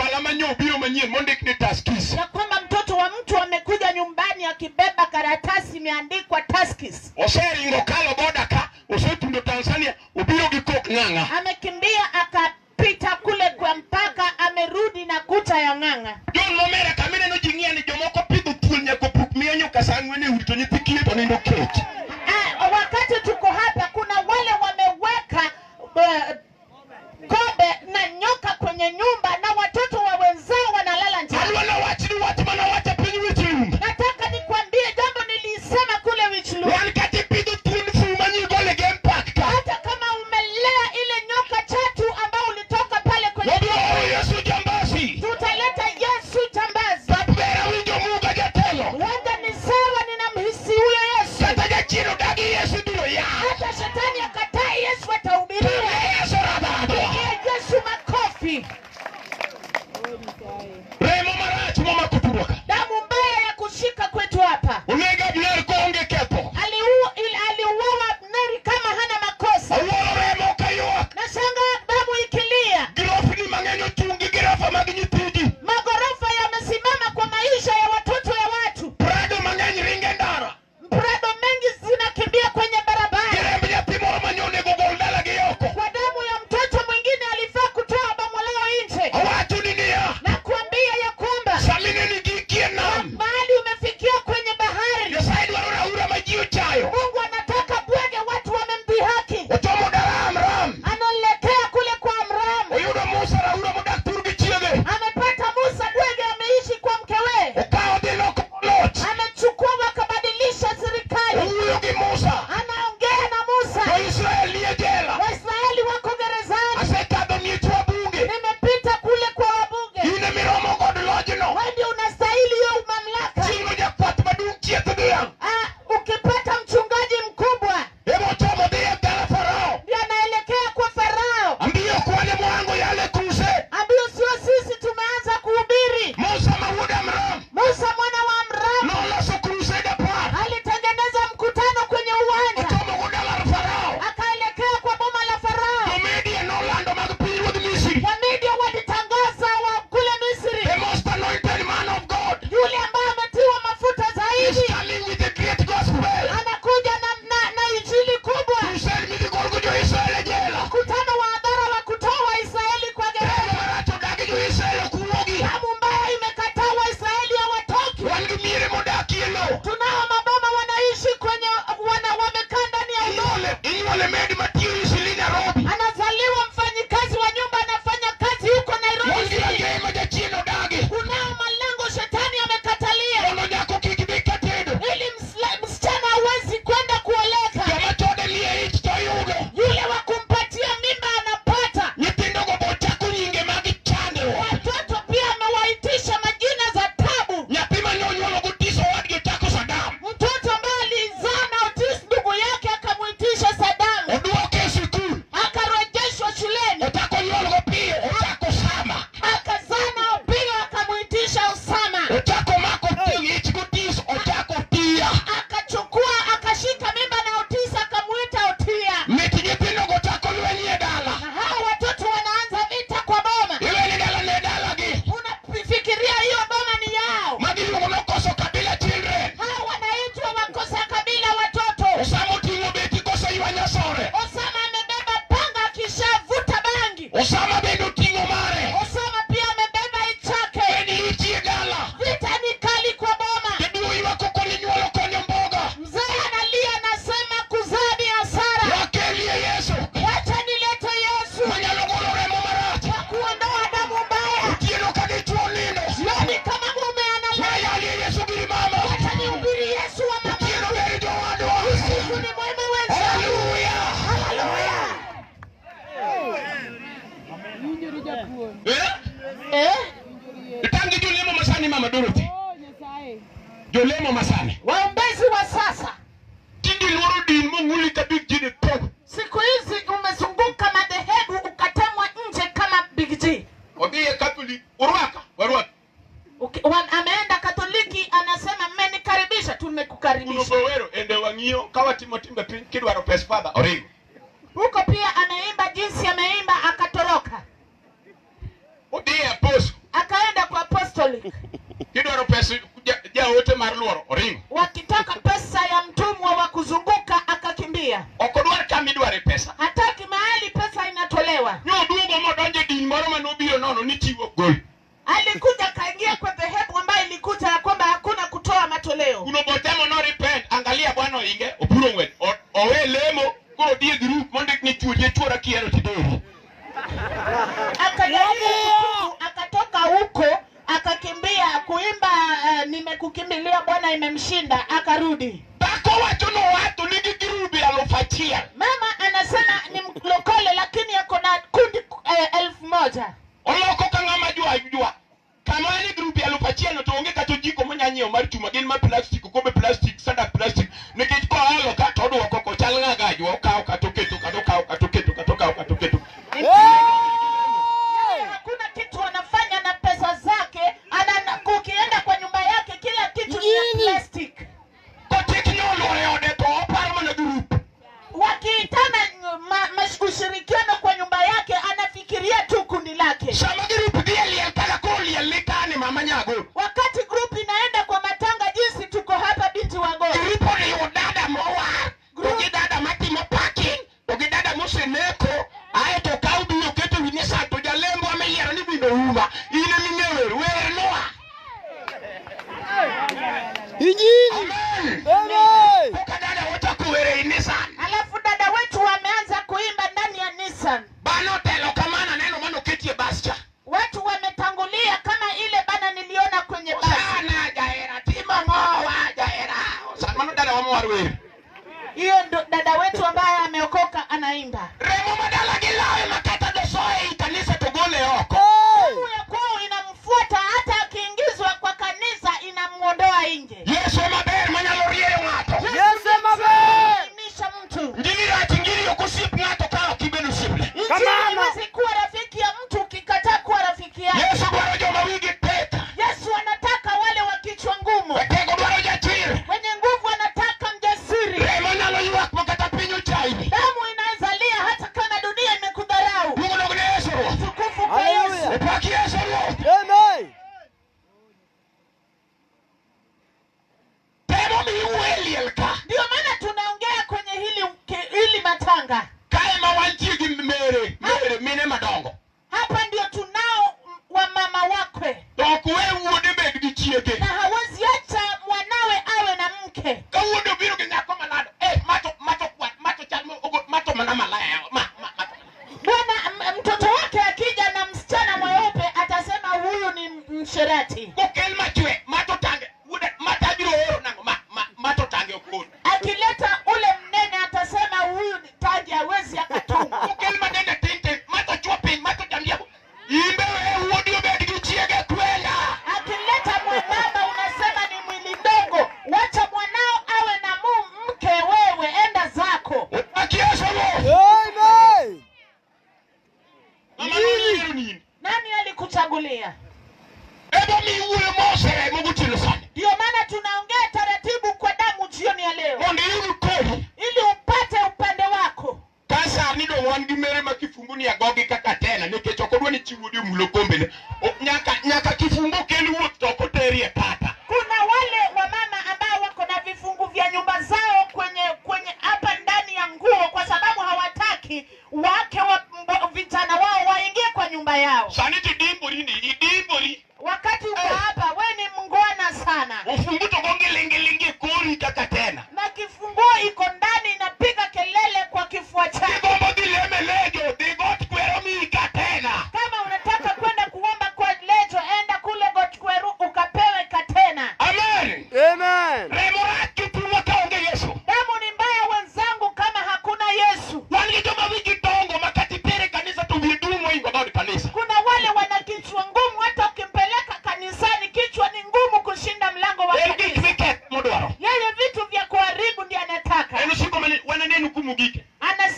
ohala manyo manyien mondik ni taskis. Ya kwamba mtoto wa mtu amekuja nyumbani akibeba karatasi imeandikwa taskis. Oseringo kalo boda ka, osetundo Tanzania, obiro gi kok ng'ang'a. Amekimbia akapita kule kwa mpaka, amerudi na kuta ya ng'ang'a. Jon momera kamene no jing'ia ni jomoko pidho thuol nyako puk miyo kasang'wene urito nyithi kiye to nindo kech. Wakati tuko hapa kuna wale wameweka kobe na nyoka kwenye nyumba na watoto wa wenzao wanalala njaa. Alwana wachi mana wacha pinyi wichilum. Nataka nikwambie jambo nilisema kule wichilum. Wankati pidho thuol fumanyi gole game park ka. Hata kama umelea ile nyoka chatu ambao ulitoka pale kwenye Yesu jambazi. tutaleta Yesu jambazi. Papera winjo muga jatelo. Wanda ni sawa ninamhisi huyo Yesu. Kata jachiro dagi Yesu duro ya. Hata shetani akatai Yesu atahubiriwa. Yesu radado. Yesu makofi. Remo marachi mama kuturoka. Damu mbaya ya kushika kwetu hapa. Unega Liel konge kepo. Aliuawa Abneri kama hana makosa. Remo kayua. Na shanga damu ikilia. Girofi ni mangenyo chungi girofa maginyitidi. Magorofa yamesimama kwa maisha ya watoto ya watu. Prado mangenyi ringe ndara. Prado mengi zinakimbia kwenye barabara. Girembe ya timoro manyone gogoldala giyoko. Kwa damu ya mtoto mwingine alifaa kutoa bomoleo nje. Watu ninia. Na kuambia ya kwamba Samine ni gikie nam. mahali umefikia kwenye bahari. Yosaidi warona ura majio chayo. Mungu anataka bwege, watu wamemdhihaki. Otomo daram ram. Analekea kule kwa Amram. Oyudo Musa ra ura mudak turgi chiege. Amepata Musa bwege ameishi kwa mkewe. Okao diloko lot. Amechukua wakabadilisha serikali. Uyo gi Musa. Anaongea na Musa. Yo Israel liye jela. Waisraeli wako gerezani. Asekado miechwa bunge. Nimepita kule kwa wabunge. Ine miromo god lojno. Wewe unastahili hiyo mamlaka. Chingo jakwat madung chiete duyang. Ukipata mchungaji mkubwa. Emo chomo diya gala Farao. Ndiye anaelekea kwa Farao. Ambiyo kwane mwango yale kuse. Ambiyo sio sisi tumeanza kuhubiri. Musa mawuda Amram. Musa mwana wa Amram. Nola so crusade par. Alitengeneza mkutano kwenye uwanja. Otomo guda la Farao. Akaelekea kwa boma la Farao. Domedia nolando magpiri with Misri. Wamedia walitangaza wa kule Misri. The most anointed man of God. Yule ambaye ametiwa mafuta He's zaidi. coming with the great gospel. Anakuja na injili kubwa. Crusade mi di gorgo jo Israel jela. Mkutano wa hadhara wa kutoa Waisraeli kwa gereza. Maracho dagi jo Israel kuogi. Damu mbaya imekataa Waisraeli hawatoki. Wangi mire modaki elo. Tunao maboma wanaishi kwenye wamekaa ndani ya udongo. Inyole medi matiyo isili Nairobi. Anazaliwa mfanyikazi wa nyumba anafanya kazi huko Nairobi. Wangi la gema Gotieno dagi. Kunao malango shetani amekatalia. Ono nyako kikibika tedo. Ili msichana hawezi kwenda kuoleka. Kama tode liye ich to yudo. Yule wa kumpatia mimba anapata. Nyithindo go bochako nyinge magi chande. Watoto pia amewaitisha majina za tabu. Nyathi manyonyuolo gotiso wadgi tako Saddam. Mtoto ambaye alizaa na Otis ndugu yake akamuitisha Saddam. Oduoke sikul. Akarejeshwa shuleni. Otako nyuolo go piyo. Otako sama. Akazaa na Opiyo akamuitisha Osama. Otako mako tiyo ich gotiso. Otako tiya. Akachukua akashika mimba na Otis akamuita Otia. Miti nyithindo go tako lwenye dala. Na hao watoto wanaanza vita kwa boma. Iweni dala ne dala gi. Unafikiria hiyo boma ni yao. Magiluongo nokoso kabila children. Hao wanaitwa wakosa kabila watoto. Osama oting'o beti koso ywa nyasore. Osama amebeba panga akishavuta bangi. Osama bende oting'o mare. Osama pia amebeba ichake. Bende ichie dala. Vita ni kali kwa boma. Jaduo ywak okoni nyuolo konyo mboga. Mzee analia anasema kuzaa ni hasara. Wakelie Yesu. Wacha nilete Yesu. Manyalo golo remo marach. Kwa kuondoa damu mbaya. Otieno ka dichuo nindo. Sioni kama mume analala. Wayalie Yesu giri mama. Wacha nihubiri Yesu wa mama. Otieno beri jowadwa. Usiku ni mwema wenzangu. Haleluya. Haleluya. Itangi jolemo masani mama Dorothy. Jolemo masani. Waombezi wa sasa. Tindi luoro din mong'uli ka big jini po. Siku hizi umezunguka madhehebu ukatemwa nje kama Big G. Odhiye Catholic. Urwaka. Warwaka. Ameenda Katoliki anasema mmenikaribisha, tumekukaribisha. Unobowero ende wang'iyo kawatimo timbe piny kidwaro pes father oringo. Huko pia ameimba jinsi ameimba akatoroka. Odhiye aposo. ote mar luoro oringo. Wakitaka pesa ya mtumwa wa kuzunguka akakimbia. Okodwar kama idware pesa. Hataki mahali pesa inatolewa. Nyoduogo modonje din moro manobiro nono ni chiwo gol. Alikuja kaingia kwa dhehebu ambayo ilikuja ya kwamba hakuna kutoa matoleo. Unobotemo no repent, angalia bwana inge opuro ngwe. Owe lemo koro die group monde ni chuo chora kiero tidori. Akatoka huko akakimbia kuimba nimekukimbilia Bwana imemshinda akarudi. Bako watu no watu nigi girubi alofachia. Mama anasema ni mlokole lakini yako na kundi 1000. Oloko kangama jua. Kama ni girubi alofachia no toonge katojiko monyanyio mar chuma gin ma plastic kobe plastic sada plastic nikech ko alo ka todo okoko chalnga gajwa okao katoketo katoketo. Hakuna kitu anafanya na pesa zake, kukienda kwa nyumba yake kila kitu ni plastic. Wakiitana ushirikiano kwa nyumba yake anafikiria tu kundi lake. Wakati group inaenda kwa matanga jinsi tuko hapa binti wa Gogo. Alafu dada wetu wameanza kuimba ndani ya Nissan. Watu wametangulia kama ile bana niliona kwenye basi. Hiyo dada wetu ambaye ameokoka anaimba. Mungu ya kwao inamfuata hata akiingizwa kwa kanisa inamuondoa nje. Yesu maber manyalo riere ng'ato. Yesu maber. Nisha mtu. Ngiri yokusip ng'ato ka okibeno siple. Injili kuwa rafiki ya mtu ukikataa kuwa rafiki yake. Yesu dwaro joma wigi tek. Yesu anataka wale wa kichwa ngumu. Watego dwaro jachir. Wenye nguvu anataka mjasiri. Remo nyalo ywak makata piny ochaini. Damu inazalia hata kama dunia imekudharau. Mungu nogne Yesu. Tukufu kwa Yesu. Epaki Yesu. Amen. Temo mi Liel ka. Ndio maana tunaongea kwenye hili matanga. Kae mawanchi gi mere mine madongo. Hapa ndio tunao wa mama wakwe. Okuwe wuode bed gi chiege. Na hawezi acha mwanawe awe na mke. Ka wuode biro gi nyako manado. Mato chalmo ogo mato malaya. Bwana mtoto wake akija na msichana mweupe atasema huyu ni msherati. Kokel machwe mato tange. Wuode mata biro oro nango mato tange okon. Akileta ule mnene atasema huyu ni taji hawezi akatunga. Kokel madende tinte mato chopin mato jamdia. Imbe we wuode obed gi chiege kwenda. Akileta mwanaba unasema ni mwili ndogo. Wacha mwanao awe na mke wewe enda zako. Amen. Nani alikuchagulia? Ebo mi uwe mose Mogutieno sana. Ndio maana tunaongea taratibu kwa damu jioni ya leo. Onde yuru kodi. Ili upate upande wako. Kasa nido wangi mere makifunguni ya gogi kaka tena. Nikech okodwa ni chiwudi mulokombele. Nyaka kifungu kelu wuok to okoterie pata. Kuna wale wamama ambao wako na vifungu vya nyumba zao kwenye hapa ndani ya nguo kwa sababu hawataki wake wa vijana wao waingie kwa nyumba yao. Saniti dimbori. Wakati uko hapa wewe ni mngwana sana. Ufungu to gongi lingi kuri kaka tena. Na kifunguo iko ndani inapiga kelele kwa kifua chako. Digombo dileme lejo, digot kwero mi katena. Kama unataka kwenda kuomba kwa lejo enda kule Gotieno ukapewe katena. Amen. Amen. Remoraki tuwa kaonge Yesu. Damu ni mbaya wenzangu kama hakuna Yesu. Wangi joma wiki tongo makati pere kanisa tuvidumo ingo gaudi kanisa. Kuna wale wana kichwa ngumu hata ukimpeleka kanisani kichwa ni ngumu kushinda mlango wa kanisa. Yeye vitu vya kuharibu ndiye anataka. Wananenu kumugike.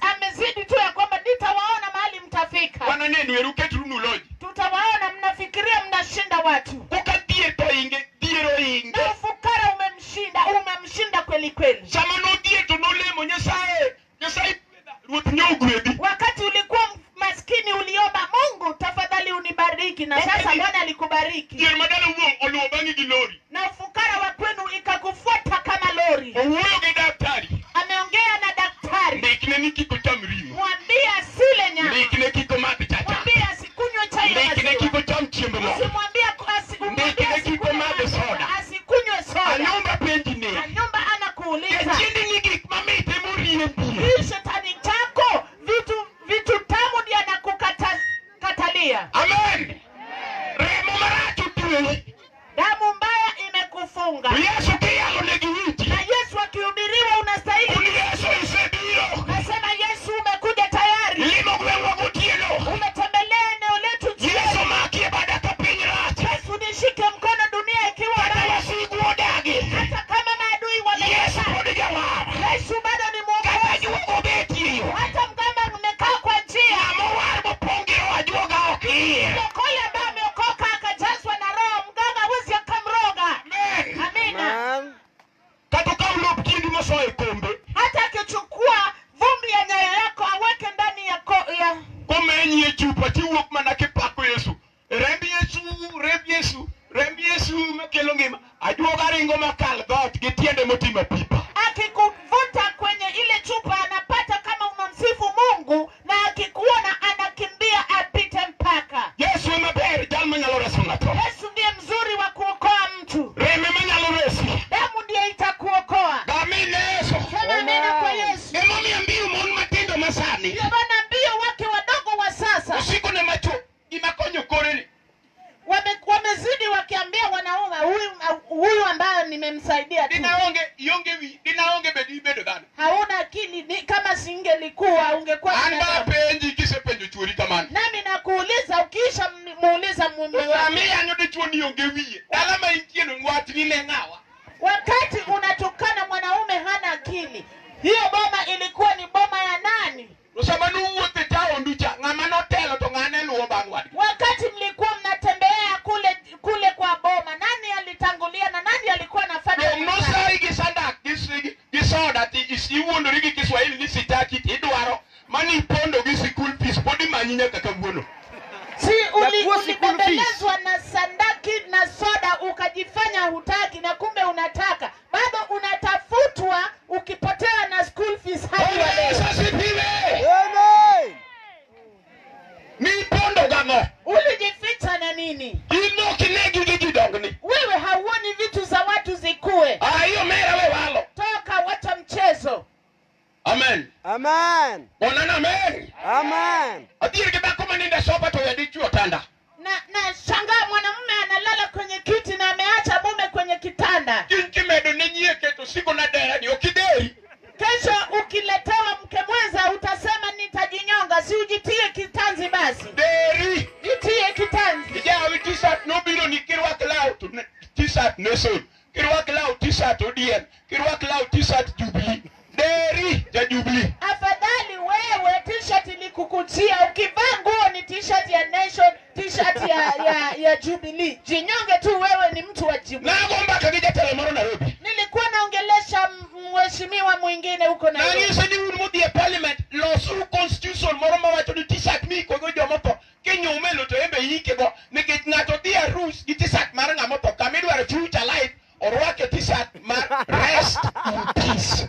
Amezidi tu ya kwamba nitawaona mahali mtafika. Wananenu eruketu nuloji. Tutawaona mnafikiria mnashinda watu. Ukatie to inge, diero inge. Na ufukara umemshinda kweli kweli. Samano die to nolemo nyesae ruoth nyogwedi. Wakati ulikuwa maskini uliomba Mungu tafadhali unibariki na sasa Bwana alikubariki. Dier madala uo oluo bangi gilori. Na ufukara wa unga. Yesu kiyalo negiwiti. Na Yesu akihubiriwa unastahili. Yesu isebiro. Nasema Yesu umekuja tayari. Limo Gweth Gotieno. Umetembelea eneo letu jioni. Yesu makie badaka pinyrat. Yesu nishike mkono dunia ikiwa Hata wasigu odagi. hata kama maadui wamejaa. Yesu podijawara. Yesu bado ni mwokozi. Kata jugo beti. Hata kama mmekaa kwa njia. Amowar mopongiro wajuga okie. Mwokozi ambaye ameokoka akajazwa na Roho, mganga hawezi akamroga. Amen. Amina. Amen. Katoka ulop kindi mosoe kombe. Hata akichukua vumbi ya nyayo yako aweke ndani ya Komenye chupa tiwuok mana kipako Yesu. Remb Yesu, remb Yesu, remb Yesu makelo ngima. Ajuoga ringo makal dhoot gi tiende motima pipa. akikuvuta kwenye ile chupa anapata kama unamsifu Mungu, na akikuona anakimbia apite mpaka. Yesu maber jal manyalo reso ng'ato. Yesu ndiye mzuri wa kuokoa mtu. Reme manyalo resi. Damu ndiye itakuokoa. Amina Yesu. Sema amina kwa Yesu. Emomiyo mbio mon matindo masani. Ndio maana mbio wake wadogo wa sasa Usiku ne macho gimakonyo koreni. wamezidi wakiambia wanaume huyu ambaye nimemsaidia tu. Dinaonge bedi bedo dhano. Hauna akili, ni kama singelikuwa ungekuwa Anda penji kisepenjo chuori kamano. nami nakuuliza, ukiisha muuliza mume wako. Amiya nyodo chuo ni onge wiye. Alama intieno ngwati ni lengawa. Wakati unatukana mwanaume hana akili. Hiyo boma ilikuwa ni boma ya nani? Usabanu wote tao nducha ngama no telo to ngane luo bangwadi. Wakati mlikuwa mnatembea kule kwa boma, nani alitangulia na nani alikuwa anafanya? Musa igisanda gisoda ti isiwuondo rigi Kiswahili ni sitaki idwaro mani pondo gi school fees podi manyinya kaka buono. Si ulibembelezwa na sandaki na soda ukajifanya hutaki na kumbe unataka. Bado unatafutwa ukipotea na school fees hadi wa leo. Amen. Ni pondo gamo. Ulijificha na nini? Ino kinegi gijidongni. Wewe hauoni vitu za watu zikue. Hiyo mera we walo. Toka wacha mchezo. Amen. Amen. Onana amen. Amen. Adiri kibako maninde sopa to yadichu otanda. Na shangaa mwanamume analala kwenye kiti na ameacha mume kwenye kitanda. Jinki medo nenyie keto siko na dera ni okideri. Kesho ukiletewa mke mwenza utasema nitajinyonga, si ujitie kitanzi basi. Deri. Jitie kitanzi. Ijawi t-shirt no biro ni kirwak lao to t-shirt neson. Kirwak lao t-shirt ODM. Kirwak lao t-shirt Jubilee. Deri ja Jubilee. Afadhali wewe t-shirt ilikukutia, ukivaa nguo ni t-shirt ya Nation, t-shirt ya Jubilee. Jinyonge tu, wewe ni mtu wa Jubilee. Na gomba kagija telemoro Nairobi. Nilikuwa naongelesha mheshimiwa mwingine huko Na Nairobi. ngise ni unu mudi parliament losu constitution moro ma wacho ni t-shirt mi ko go jomoto kinyume lo to embe yike go nikech ng'ato dia rules gi t-shirt mar ng'amoto kamidwaro future life orwake t-shirt mar rest in peace.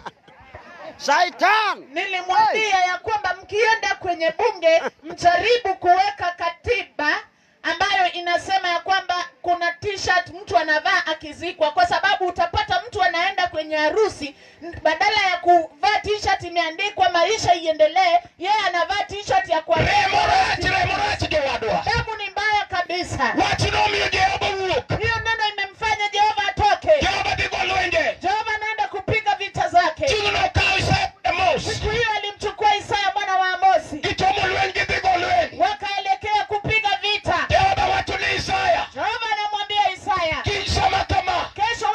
Satan. Nilimwambia ya kwamba mkienda kwenye bunge mjaribu kuweka katiba ambayo inasema ya kwamba kuna t-shirt mtu anavaa akizikwa, kwa sababu utapata mtu anaenda kwenye harusi, badala ya kuvaa t-shirt imeandikwa maisha iendelee, yeye anavaa t-shirt ya kwa Remorachi jowadwa. damu. Ni mbaya kabisa. Wachinomiyo Jehova wuok. Hiyo neno imemfanya Jehova atoke. Jehova dhi go lwenje. Jehova anaenda kupiga vita zake. Chieng'no okawo Isaya Amos. Siku hiyo alimchukua Isaya mwana wa Amosi, Gichomo lweny gidhi go lweny. wakaelekea kupiga vita. Jehova wacho ni Isaya. Jehova anamwambia Isaya, Kiny sama kama. kesho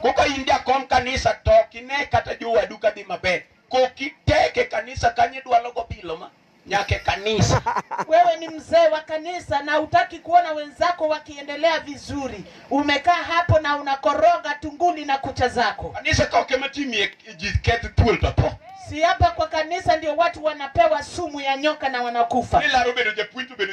Koko india kom kanisa to kine kata jua duka di maber. Kokiteke kanisa kanye dwalo go bilo ma. Nyake kanisa. Wewe ni mzee wa kanisa na hutaki kuona wenzako wakiendelea vizuri. Umekaa hapo na unakoroga tunguli na kucha zako. Kanisa koke matimi jikete tuolta po. Si hapa kwa kanisa ndio watu wanapewa sumu ya nyoka na wanakufa. Nila robedo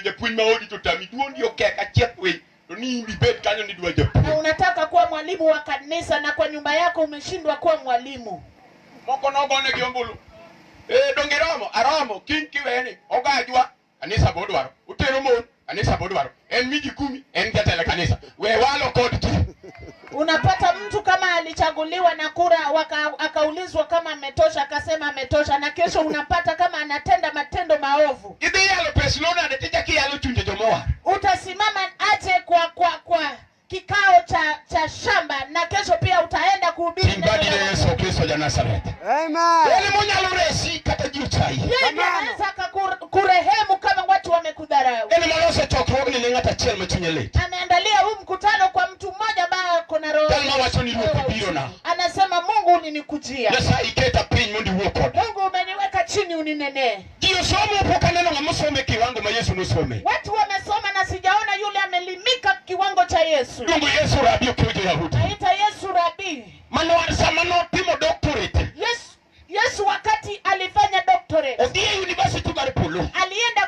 japuin maodi to tami duondi okeka chepwe. Ni bibet kanyo ni dwa japuin. Na unataka kuwa mwalimu wa kanisa na kwa nyumba yako umeshindwa kuwa mwalimu. Moko nogone giombulu. Dongiromo, aromo, kinki weni, ogajwa, kanisa bodwaro. Utero mon, kanisa bodwaro. En miji 10, en jatele kanisa. We walo kod tu. Unapata mtu kama alichaguliwa na kura akaulizwa kama ametosha akasema ametosha, na kesho unapata kama anatenda matendo maovu. Idi yalo peslona de tijaki yalo chunje jomoa. Utasimama aje kwa kikao cha shamba na kesho pia utaenda kuhubiri neno la Mungu. Yesu Kristo ya Nazareth. Amen. Ele monyalo resi kata jiuchai. Yeye anaweza kurehemu kama watu wamekudharau. Ele malose chokro ni ngata chel machinyele. Ameandalia huu mkutano kwa mtu mmoja ambaye kuna roho. Kama watu ni kupiro na. Anasema Mungu ulinikujia. Yesa iketa pin mundi woko. Mungu umeniweka chini uninene. Ndio somo upoka neno ngamusome kiwango ma Yesu nusome. Watu wamesoma na sijaona yule amelimika kiwango cha Yesu. Mungu Yesu rabi kuja Yahudi. Aita Yesu rabi. Manno timo doctorate. Yesu wakati alifanya doctorate. Odie university baripolo. Alienda